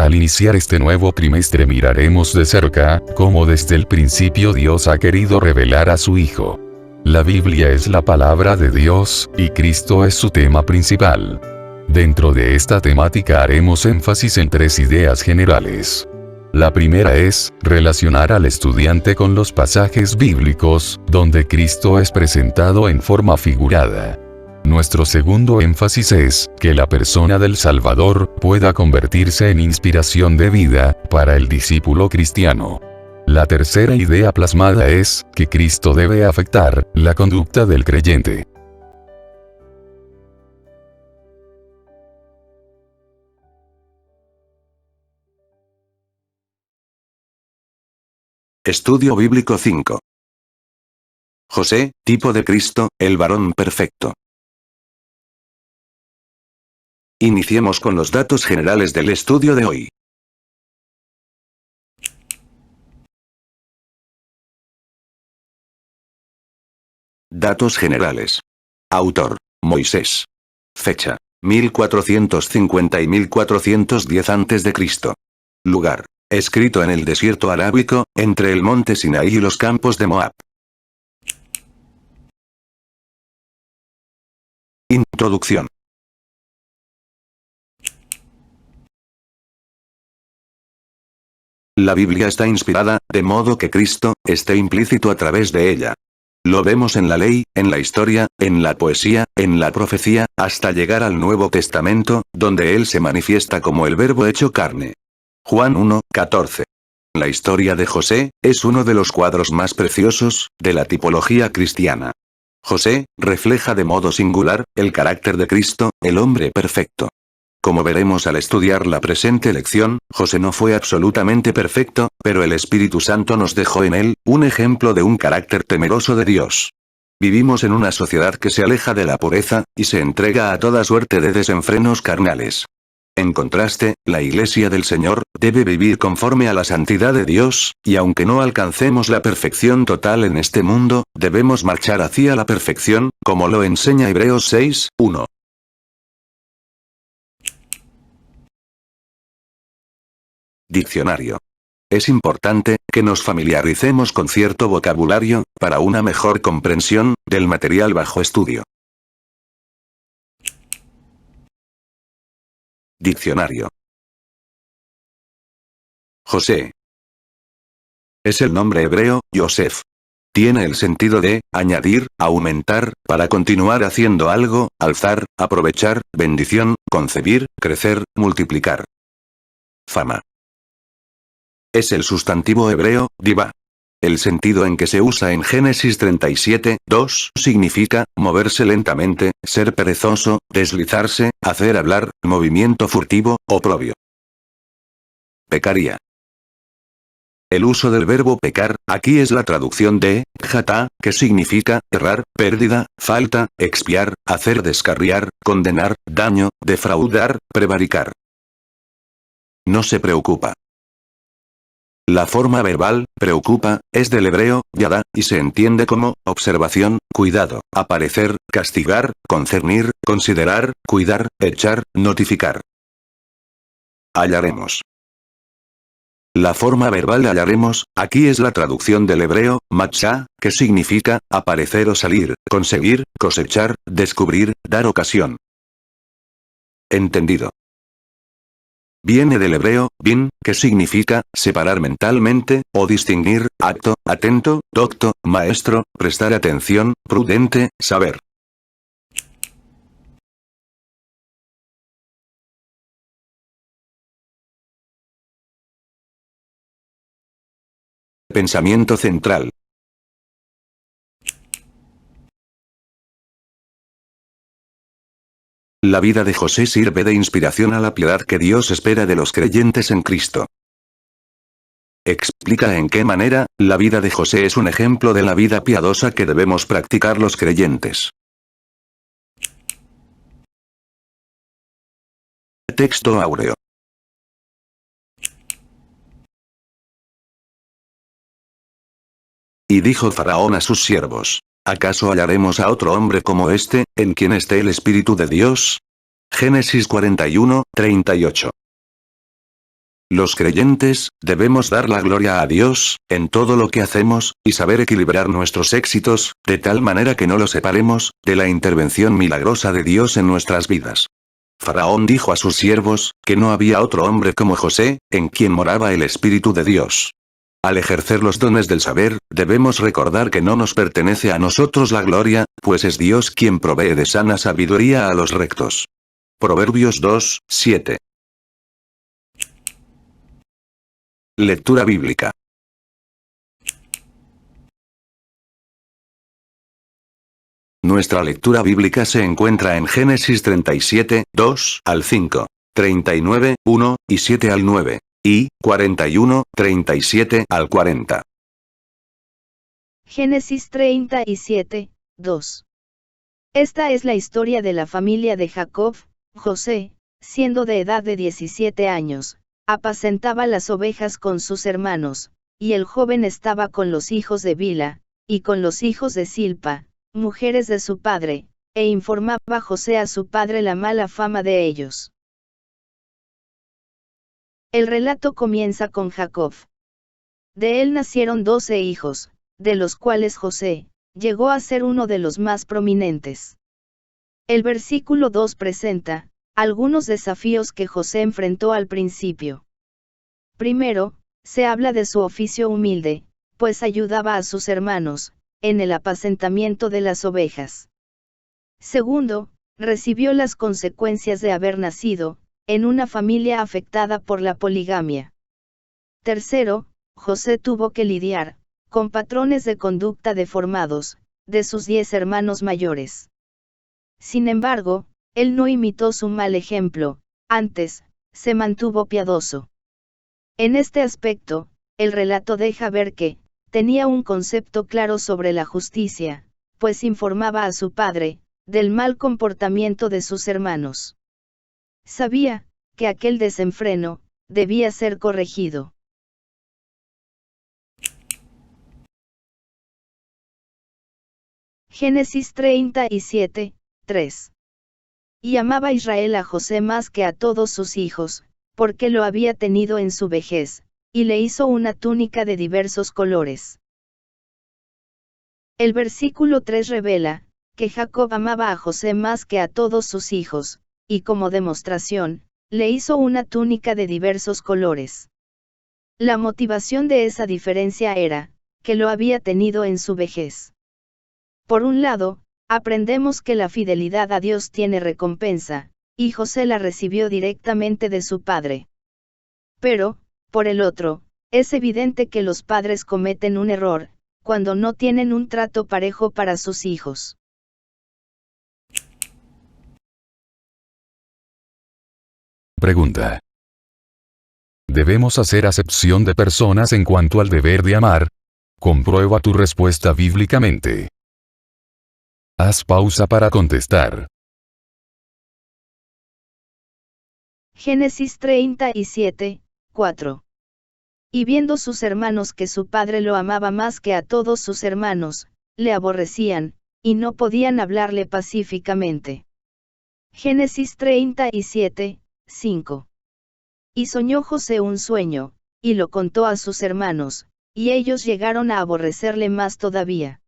Al iniciar este nuevo trimestre miraremos de cerca cómo desde el principio Dios ha querido revelar a su Hijo. La Biblia es la palabra de Dios, y Cristo es su tema principal. Dentro de esta temática haremos énfasis en tres ideas generales. La primera es relacionar al estudiante con los pasajes bíblicos, donde Cristo es presentado en forma figurada. Nuestro segundo énfasis es que la persona del Salvador pueda convertirse en inspiración de vida para el discípulo cristiano. La tercera idea plasmada es que Cristo debe afectar la conducta del creyente. Estudio Bíblico 5. José, tipo de Cristo, el varón perfecto. Iniciemos con los datos generales del estudio de hoy. Datos generales. Autor: Moisés. Fecha: 1450 y 1410 a.C. Lugar: escrito en el desierto arábico, entre el monte Sinaí y los campos de Moab. Introducción. La Biblia está inspirada, de modo que Cristo esté implícito a través de ella. Lo vemos en la ley, en la historia, en la poesía, en la profecía, hasta llegar al Nuevo Testamento, donde Él se manifiesta como el Verbo hecho carne. Juan 1:14. La historia de José es uno de los cuadros más preciosos de la tipología cristiana. José refleja de modo singular el carácter de Cristo, el hombre perfecto. Como veremos al estudiar la presente lección, José no fue absolutamente perfecto, pero el Espíritu Santo nos dejó en él un ejemplo de un carácter temeroso de Dios. Vivimos en una sociedad que se aleja de la pureza, y se entrega a toda suerte de desenfrenos carnales. En contraste, la Iglesia del Señor debe vivir conforme a la santidad de Dios, y aunque no alcancemos la perfección total en este mundo, debemos marchar hacia la perfección, como lo enseña Hebreos 6:1. Diccionario. Es importante que nos familiaricemos con cierto vocabulario, para una mejor comprensión del material bajo estudio. Diccionario. José. Es el nombre hebreo, Yosef. Tiene el sentido de añadir, aumentar, para continuar haciendo algo, alzar, aprovechar, bendición, concebir, crecer, multiplicar. Fama. Es el sustantivo hebreo, diva. El sentido en que se usa en Génesis 37:2 significa moverse lentamente, ser perezoso, deslizarse, hacer hablar, movimiento furtivo, oprobio. Pecaría. El uso del verbo pecar, aquí es la traducción de jatá, que significa errar, pérdida, falta, expiar, hacer descarriar, condenar, daño, defraudar, prevaricar. No se preocupa. La forma verbal, preocupa, es del hebreo, yadá, y se entiende como observación, cuidado, aparecer, castigar, concernir, considerar, cuidar, echar, notificar. Hallaremos. La forma verbal hallaremos, aquí es la traducción del hebreo, matchá, que significa aparecer o salir, conseguir, cosechar, descubrir, dar ocasión. Entendido. Viene del hebreo, bin, que significa separar mentalmente, o distinguir, acto, atento, docto, maestro, prestar atención, prudente, saber. Pensamiento central. La vida de José sirve de inspiración a la piedad que Dios espera de los creyentes en Cristo. Explica en qué manera, la vida de José es un ejemplo de la vida piadosa que debemos practicar los creyentes. Texto áureo. Y dijo Faraón a sus siervos: ¿acaso hallaremos a otro hombre como este, en quien esté el Espíritu de Dios? Génesis 41:38. Los creyentes, debemos dar la gloria a Dios, en todo lo que hacemos, y saber equilibrar nuestros éxitos, de tal manera que no los separemos, de la intervención milagrosa de Dios en nuestras vidas. Faraón dijo a sus siervos, que no había otro hombre como José, en quien moraba el Espíritu de Dios. Al ejercer los dones del saber, debemos recordar que no nos pertenece a nosotros la gloria, pues es Dios quien provee de sana sabiduría a los rectos. Proverbios 2, 7. Lectura bíblica. Nuestra lectura bíblica se encuentra en Génesis 37, 2 al 5, 39, 1 y 7 al 9, y 41, 37 al 40. Génesis 37, 2. Esta es la historia de la familia de Jacob. José, siendo de edad de 17 años, apacentaba las ovejas con sus hermanos, y el joven estaba con los hijos de Bila, y con los hijos de Silpa, mujeres de su padre, e informaba José a su padre la mala fama de ellos. El relato comienza con Jacob. De él nacieron 12 hijos, de los cuales José llegó a ser uno de los más prominentes. El versículo 2 presenta algunos desafíos que José enfrentó al principio. Primero, se habla de su oficio humilde, pues ayudaba a sus hermanos en el apacentamiento de las ovejas. Segundo, recibió las consecuencias de haber nacido en una familia afectada por la poligamia. Tercero, José tuvo que lidiar con patrones de conducta deformados de sus 10 hermanos mayores. Sin embargo, él no imitó su mal ejemplo, antes, se mantuvo piadoso. En este aspecto, el relato deja ver que tenía un concepto claro sobre la justicia, pues informaba a su padre del mal comportamiento de sus hermanos. Sabía que aquel desenfreno debía ser corregido. Génesis 37, 3. Y amaba Israel a José más que a todos sus hijos, porque lo había tenido en su vejez, y le hizo una túnica de diversos colores. El versículo 3 revela que Jacob amaba a José más que a todos sus hijos, y como demostración, le hizo una túnica de diversos colores. La motivación de esa diferencia era que lo había tenido en su vejez. Por un lado, aprendemos que la fidelidad a Dios tiene recompensa, y José la recibió directamente de su padre. Pero, por el otro, es evidente que los padres cometen un error cuando no tienen un trato parejo para sus hijos. Pregunta. ¿Debemos hacer acepción de personas en cuanto al deber de amar? Comprueba tu respuesta bíblicamente. Haz pausa para contestar. Génesis 37, 4. Y viendo sus hermanos que su padre lo amaba más que a todos sus hermanos, le aborrecían, y no podían hablarle pacíficamente. Génesis 37, 5. Y soñó José un sueño, y lo contó a sus hermanos, y ellos llegaron a aborrecerle más todavía.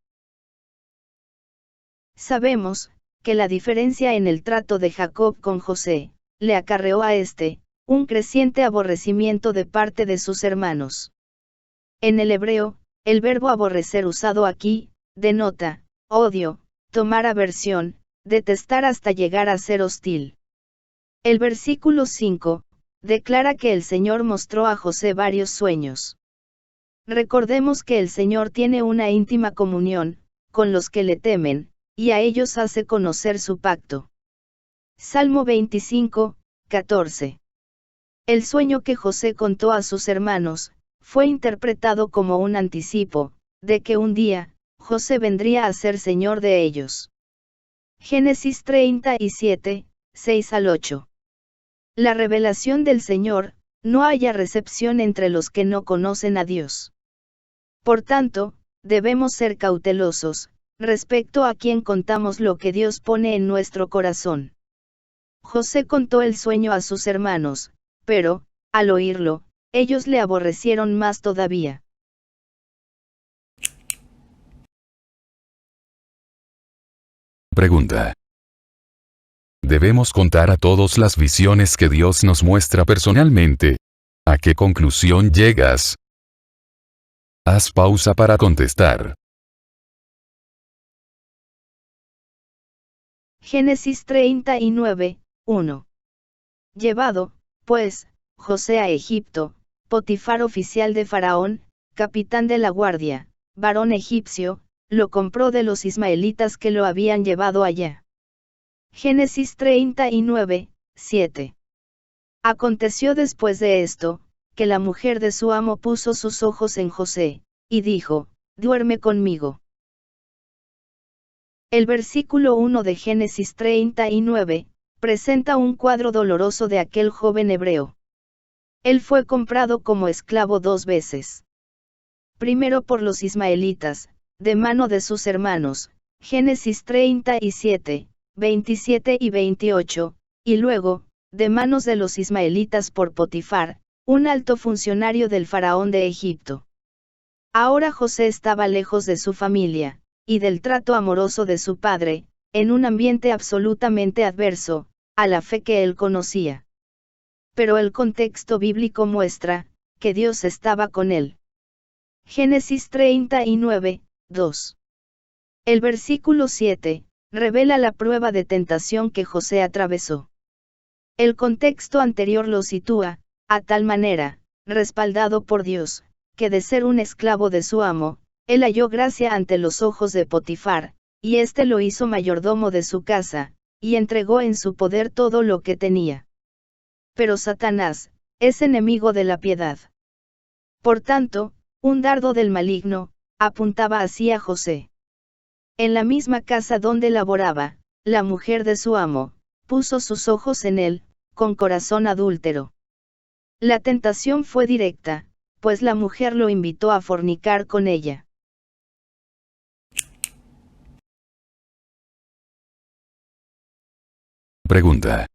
Sabemos que la diferencia en el trato de Jacob con José le acarreó a este un creciente aborrecimiento de parte de sus hermanos. En el hebreo, el verbo aborrecer usado aquí denota odio, tomar aversión, detestar hasta llegar a ser hostil. El versículo 5 declara que el Señor mostró a José varios sueños. Recordemos que el Señor tiene una íntima comunión con los que le temen, y a ellos hace conocer su pacto. Salmo 25, 14. El sueño que José contó a sus hermanos fue interpretado como un anticipo de que un día José vendría a ser señor de ellos. Génesis 37, 6 al 8. La revelación del Señor no halla recepción entre los que no conocen a Dios. Por tanto, debemos ser cautelosos respecto a quien contamos lo que Dios pone en nuestro corazón. José contó el sueño a sus hermanos, pero, al oírlo, ellos le aborrecieron más todavía. Pregunta. ¿Debemos contar a todos las visiones que Dios nos muestra personalmente? ¿A qué conclusión llegas? Haz pausa para contestar. Génesis 39, 1. Llevado, pues, José a Egipto, Potifar oficial de Faraón, capitán de la guardia, varón egipcio, lo compró de los ismaelitas que lo habían llevado allá. Génesis 39, 7. Aconteció después de esto, que la mujer de su amo puso sus ojos en José, y dijo, duerme conmigo. El versículo 1 de Génesis 39, presenta un cuadro doloroso de aquel joven hebreo. Él fue comprado como esclavo 2 veces. Primero por los ismaelitas, de mano de sus hermanos, Génesis 37, 27 y 28, y luego, de manos de los ismaelitas por Potifar, un alto funcionario del faraón de Egipto. Ahora José estaba lejos de su familia, y del trato amoroso de su padre, en un ambiente absolutamente adverso, a la fe que él conocía. Pero el contexto bíblico muestra, que Dios estaba con él. Génesis 39, 2. El versículo 7, revela la prueba de tentación que José atravesó. El contexto anterior lo sitúa, a tal manera, respaldado por Dios, que de ser un esclavo de su amo, él halló gracia ante los ojos de Potifar, y éste lo hizo mayordomo de su casa, y entregó en su poder todo lo que tenía. Pero Satanás, es enemigo de la piedad. Por tanto, un dardo del maligno, apuntaba así a José. En la misma casa donde laboraba, la mujer de su amo, puso sus ojos en él, con corazón adúltero. La tentación fue directa, pues la mujer lo invitó a fornicar con ella. Pregunta.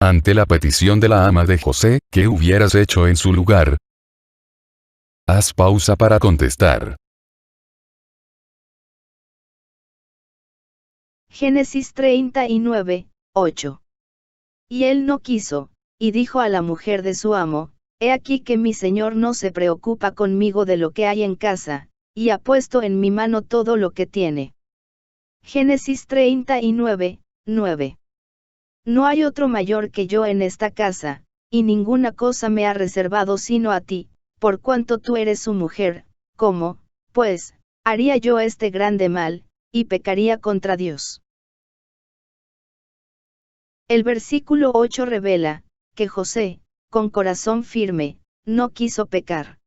Ante la petición de la ama de José, ¿qué hubieras hecho en su lugar? Haz pausa para contestar. Génesis 39, 8. Y él no quiso, y dijo a la mujer de su amo, he aquí que mi señor no se preocupa conmigo de lo que hay en casa, y ha puesto en mi mano todo lo que tiene. Génesis 39, 9. No hay otro mayor que yo en esta casa, y ninguna cosa me ha reservado sino a ti, por cuanto tú eres su mujer, ¿cómo, pues, haría yo este grande mal, y pecaría contra Dios? El versículo 8 revela, que José, con corazón firme, no quiso pecar.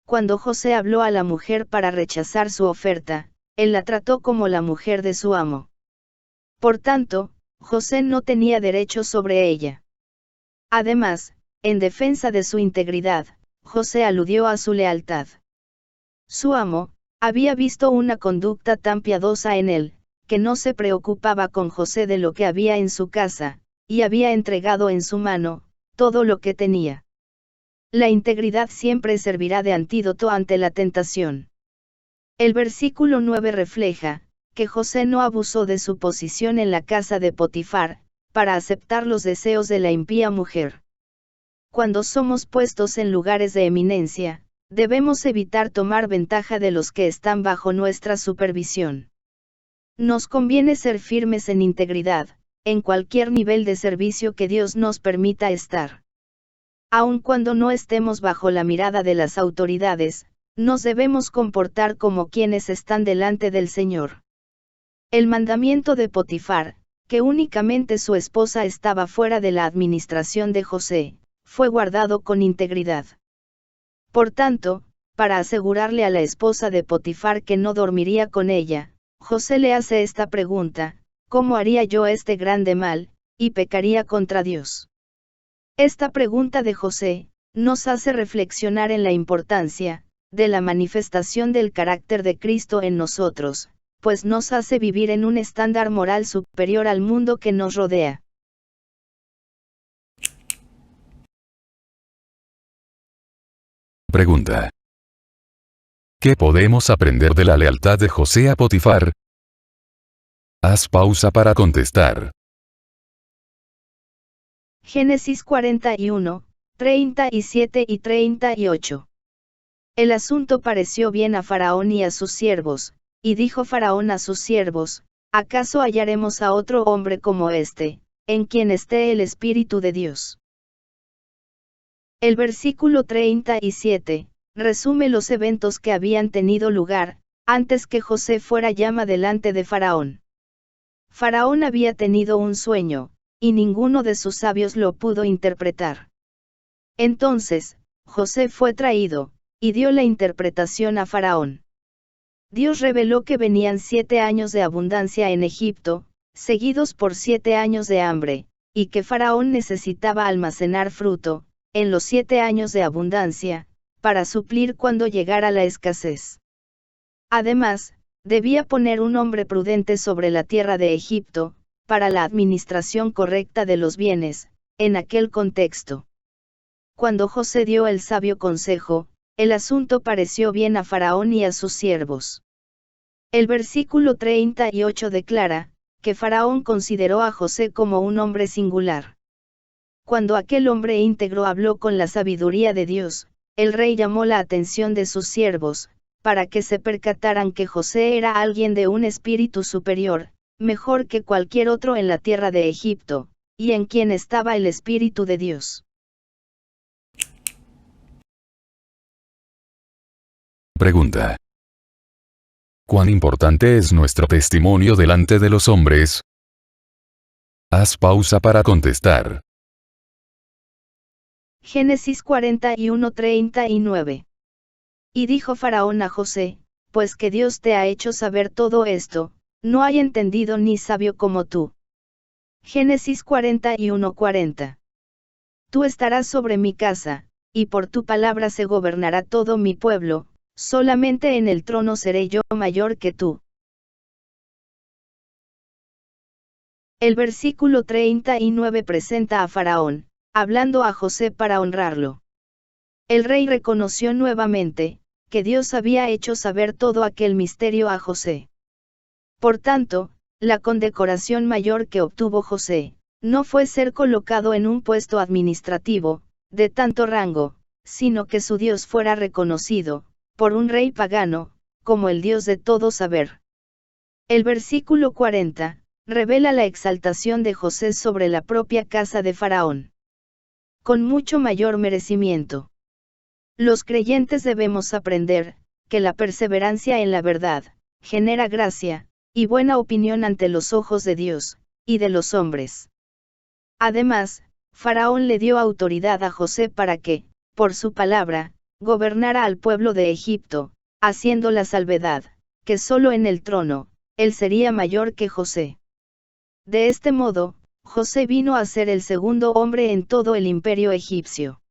Cuando José habló a la mujer para rechazar su oferta, él la trató como la mujer de su amo. Por tanto, José no tenía derecho sobre ella. Además, en defensa de su integridad, José aludió a su lealtad. Su amo, había visto una conducta tan piadosa en él, que no se preocupaba con José de lo que había en su casa, y había entregado en su mano, todo lo que tenía. La integridad siempre servirá de antídoto ante la tentación. El versículo 9 refleja, que José no abusó de su posición en la casa de Potifar, para aceptar los deseos de la impía mujer. Cuando somos puestos en lugares de eminencia, debemos evitar tomar ventaja de los que están bajo nuestra supervisión. Nos conviene ser firmes en integridad, en cualquier nivel de servicio que Dios nos permita estar. Aun cuando no estemos bajo la mirada de las autoridades, nos debemos comportar como quienes están delante del Señor. El mandamiento de Potifar, que únicamente su esposa estaba fuera de la administración de José, fue guardado con integridad. Por tanto, para asegurarle a la esposa de Potifar que no dormiría con ella, José le hace esta pregunta, ¿cómo haría yo este grande mal, y pecaría contra Dios? Esta pregunta de José, nos hace reflexionar en la importancia, de la manifestación del carácter de Cristo en nosotros, pues nos hace vivir en un estándar moral superior al mundo que nos rodea. Pregunta. ¿Qué podemos aprender de la lealtad de José a Potifar? Haz pausa para contestar. Génesis 41, 37 y 38. El asunto pareció bien a Faraón y a sus siervos, y dijo Faraón a sus siervos, ¿acaso hallaremos a otro hombre como este, en quien esté el Espíritu de Dios? El versículo 37, resume los eventos que habían tenido lugar, antes que José fuera llama delante de Faraón. Faraón había tenido un sueño, y ninguno de sus sabios lo pudo interpretar. Entonces, José fue traído, y dio la interpretación a Faraón. Dios reveló que venían 7 años de abundancia en Egipto, seguidos por 7 años de hambre, y que Faraón necesitaba almacenar fruto, en los 7 años de abundancia, para suplir cuando llegara la escasez. Además, debía poner un hombre prudente sobre la tierra de Egipto, para la administración correcta de los bienes, en aquel contexto. Cuando José dio el sabio consejo, el asunto pareció bien a Faraón y a sus siervos. El versículo 38 declara, que Faraón consideró a José como un hombre singular. Cuando aquel hombre íntegro habló con la sabiduría de Dios, el rey llamó la atención de sus siervos, para que se percataran que José era alguien de un espíritu superior, mejor que cualquier otro en la tierra de Egipto, y en quien estaba el Espíritu de Dios. Pregunta. ¿Cuán importante es nuestro testimonio delante de los hombres? Haz pausa para contestar. Génesis 41:39. Y dijo Faraón a José, pues que Dios te ha hecho saber todo esto, no hay entendido ni sabio como tú. Génesis 41:40. Tú estarás sobre mi casa, y por tu palabra se gobernará todo mi pueblo, solamente en el trono seré yo mayor que tú. El versículo 39 presenta a Faraón, hablando a José para honrarlo. El rey reconoció nuevamente, que Dios había hecho saber todo aquel misterio a José. Por tanto, la condecoración mayor que obtuvo José, no fue ser colocado en un puesto administrativo, de tanto rango, sino que su Dios fuera reconocido, por un rey pagano, como el Dios de todo saber. El versículo 40, revela la exaltación de José sobre la propia casa de Faraón. Con mucho mayor merecimiento. Los creyentes debemos aprender, que la perseverancia en la verdad, genera gracia, y buena opinión ante los ojos de Dios, y de los hombres. Además, Faraón le dio autoridad a José para que, por su palabra, gobernara al pueblo de Egipto, haciendo la salvedad, que solo en el trono, él sería mayor que José. De este modo, José vino a ser el segundo hombre en todo el imperio egipcio.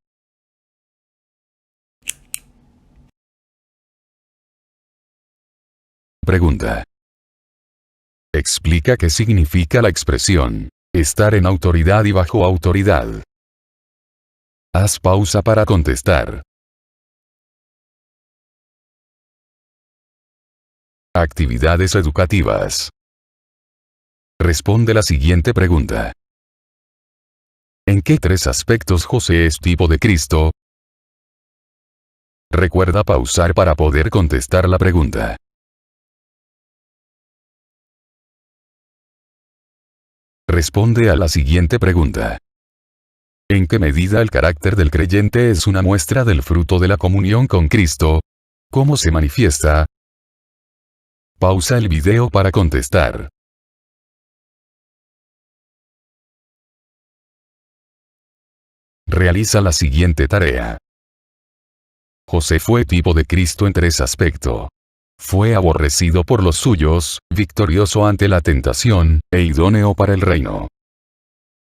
Pregunta. Explica qué significa la expresión, estar en autoridad y bajo autoridad. Haz pausa para contestar. Actividades educativas. Responde la siguiente pregunta. ¿En qué 3 aspectos José es tipo de Cristo? Recuerda pausar para poder contestar la pregunta. Responde a la siguiente pregunta. ¿En qué medida el carácter del creyente es una muestra del fruto de la comunión con Cristo? ¿Cómo se manifiesta? Pausa el video para contestar. Realiza la siguiente tarea. José fue tipo de Cristo en 3 aspectos. Fue aborrecido por los suyos, victorioso ante la tentación, e idóneo para el reino.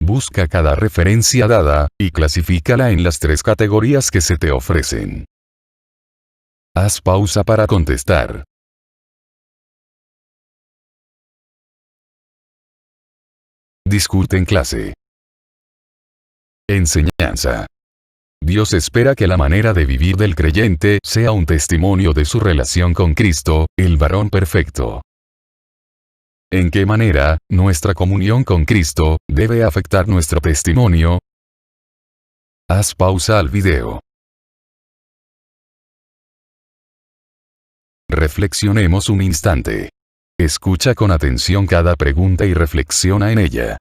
Busca cada referencia dada, y clasifícala en las 3 categorías que se te ofrecen. Haz pausa para contestar. Discute en clase. Enseñanza. Dios espera que la manera de vivir del creyente sea un testimonio de su relación con Cristo, el varón perfecto. ¿En qué manera nuestra comunión con Cristo debe afectar nuestro testimonio? Haz pausa al video. Reflexionemos un instante. Escucha con atención cada pregunta y reflexiona en ella.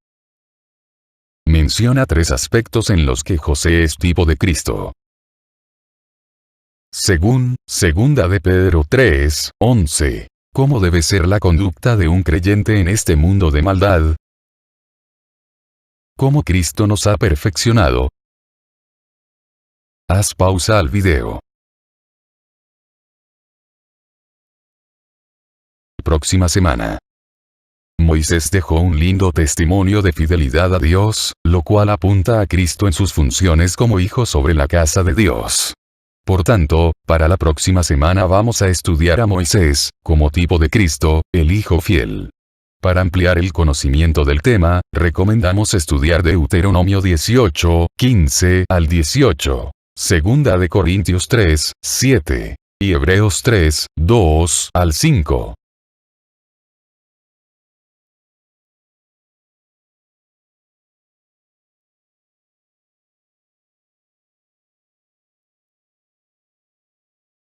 Menciona 3 aspectos en los que José es tipo de Cristo. Según Segunda de Pedro 3:11. ¿Cómo debe ser la conducta de un creyente en este mundo de maldad? ¿Cómo Cristo nos ha perfeccionado? Haz pausa al video. Próxima semana. Moisés dejó un lindo testimonio de fidelidad a Dios, lo cual apunta a Cristo en sus funciones como hijo sobre la casa de Dios. Por tanto, para la próxima semana vamos a estudiar a Moisés, como tipo de Cristo, el Hijo fiel. Para ampliar el conocimiento del tema, recomendamos estudiar Deuteronomio 18:15 al 18, Segunda de Corintios 3:7, y Hebreos 3:2 al 5.